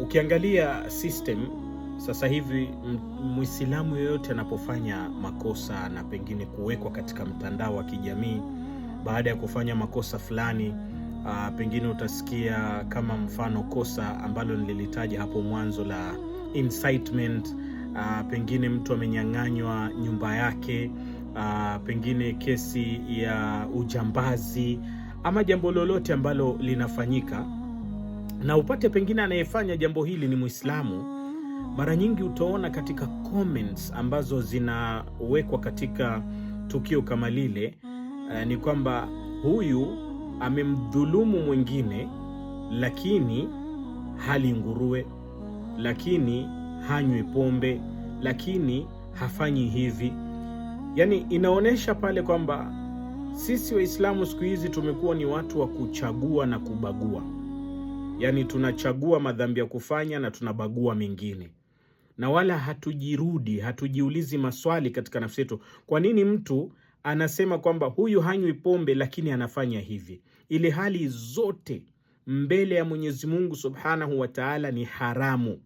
Ukiangalia system sasa hivi, Muislamu yoyote anapofanya makosa na pengine kuwekwa katika mtandao wa kijamii baada ya kufanya makosa fulani, pengine utasikia kama mfano kosa ambalo nililitaja hapo mwanzo la incitement, pengine mtu amenyang'anywa nyumba yake, pengine kesi ya ujambazi ama jambo lolote ambalo linafanyika, na upate pengine anayefanya jambo hili ni Muislamu, mara nyingi utaona katika comments ambazo zinawekwa katika tukio kama lile, ni kwamba huyu amemdhulumu mwingine, lakini hali nguruwe, lakini hanywi pombe, lakini hafanyi hivi. Yani inaonesha pale kwamba sisi Waislamu siku hizi tumekuwa ni watu wa kuchagua na kubagua. Yani tunachagua madhambi ya kufanya na tunabagua mengine, na wala hatujiulizi maswali katika nafsi yetu. Kwa nini mtu anasema kwamba huyu hanywi pombe lakini anafanya hivi, ili hali zote mbele ya Mwenyezi Mungu Subhanahu wa Ta'ala ni haramu?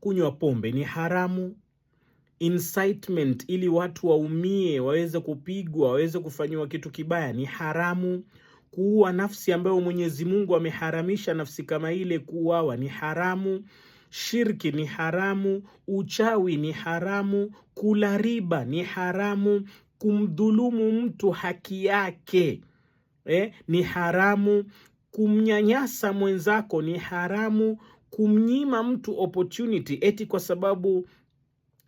Kunywa pombe ni haramu, incitement ili watu waumie, waweze kupigwa, waweze kufanyiwa kitu kibaya ni haramu. Kuua nafsi ambayo Mwenyezi Mungu ameharamisha nafsi kama ile kuuawa ni haramu. Shirki ni haramu, uchawi ni haramu, kula riba ni haramu, kumdhulumu mtu haki yake ni haramu, kumnyanyasa mwenzako ni haramu, kumnyima mtu opportunity eti kwa sababu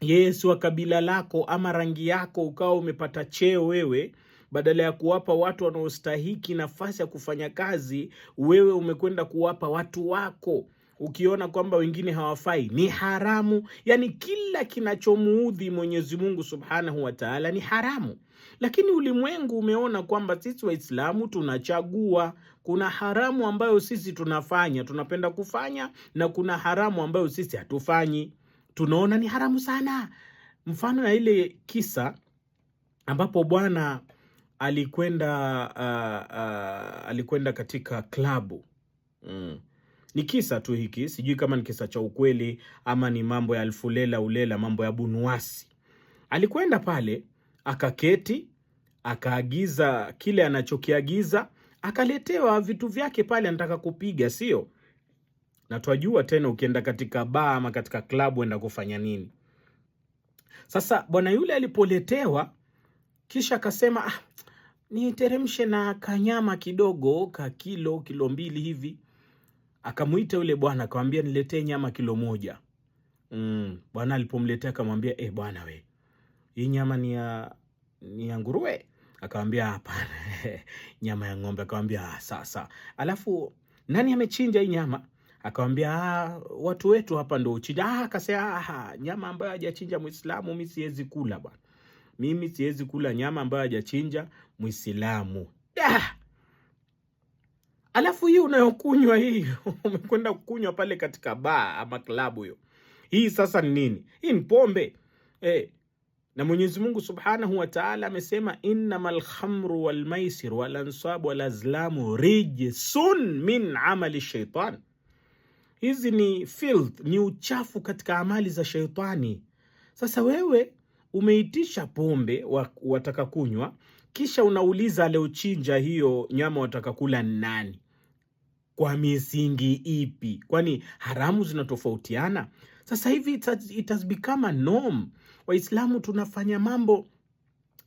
yeye si wa kabila lako ama rangi yako ukawa umepata cheo wewe, badala ya kuwapa watu wanaostahiki nafasi ya kufanya kazi, wewe umekwenda kuwapa watu wako ukiona kwamba wengine hawafai, ni haramu. Yani kila kinachomuudhi Mwenyezi Mungu Subhanahu wa Ta'ala ni haramu. Lakini ulimwengu umeona kwamba sisi Waislamu tunachagua. Kuna haramu ambayo sisi tunapenda kufanya, na kuna haramu ambayo sisi hatufanyi, tunaona ni haramu sana. Mfano ya ile kisa ambapo bwana alikwenda katika klabu. Ni kisa tu hiki, sijui kama ni kisa cha ukweli ama ni mambo ya alfu lela ulela, mambo ya Bunuwasi. Alikwenda pale, akaketi, akaagiza kile anachokiagiza, akaletewa vitu vyake pale, anataka kupiga, sio? Na twajua tena ukienda katika bar ama katika klabu enda kufanya nini. Sasa bwana yule alipoletewa, kisha akasema niteremshe na kanyama kidogo, kilo 2 hivi. Akamuita yule bwana akamwambia niletee nyama 1 kilo. Bwana alipomletea akamwambia bwana we, hii nyama ni ya nguruwe? Akamwambia hapana, nyama ya ng'ombe. Akamwambia sasa, alafu nani amechinja hii nyama? Akamwambia watu wetu hapa ndio uchinja. Akasema nyama ambayo hajachinja Muislamu mimi siwezi kula bwana. Mimi siwezi kula nyama ambayo hajachinja Muislamu. Alafu hii unayokunywa hii umekwenda kukunywa pale katika bar ama klabu hiyo, hii sasa ni nini? Hii ni pombe. Na Mwenyezi Mungu Subhanahu wa Ta'ala amesema innamal khamru wal maisir wal ansab wal azlamu rijsun min amali shaitan. Hizi ni filth, ni uchafu katika amali za shaitani. Sasa wewe umeitisha pombe wataka kunywa, kisha unauliza aliochinja hiyo nyama wataka kula nani? Kwa misingi ipi? Kwani haramu zinatofautiana? Sasa hivi it has become a norm. Waislamu tunafanya mambo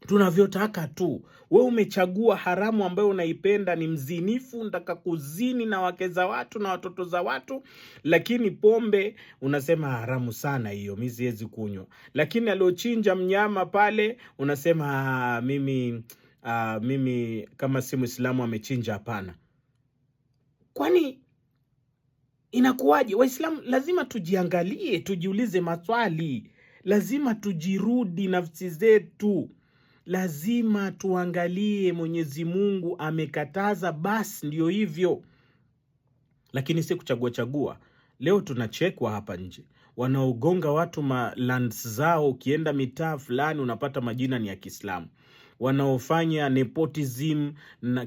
tunavyotaka tu. Wewe umechagua haramu ambayo unaipenda, ni mzinifu, unataka kuzini na wake za watu na watoto za watu, lakini pombe unasema haramu sana hiyo, mimi siwezi kunywa. Lakini aliochinja mnyama pale unasema mimi kama si Muislamu amechinja, hapana. Kwani inakuwaje? Waislamu lazima tujiangalie, tujiulize maswali, lazima tujirudi nafsi zetu, lazima tuangalie Mwenyezi Mungu amekataza, basi ndio hivyo. Lakini si kuchagua. Leo tunachekwa hapa nje, wanaogonga watu lands zao, ukienda mitaa fulani unapata majina ni ya Kiislamu. Wanaofanya nepotism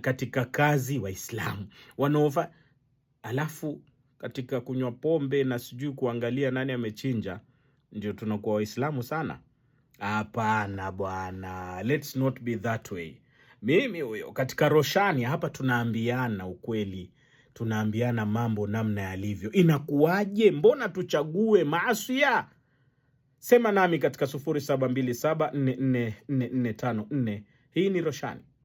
katika kazi Waislamu. Alafu katika kunywa pombe na sijui kuangalia nani amechinja ndio tunakuwa Waislamu sana? Hapana bwana, let's not be that way. Mimi huyo katika Roshani hapa tunaambiana ukweli, tunaambiana mambo namna yalivyo. Inakuwaje? Mbona tuchague maasiya? Sema nami katika 0727444454. Hii ni Roshani.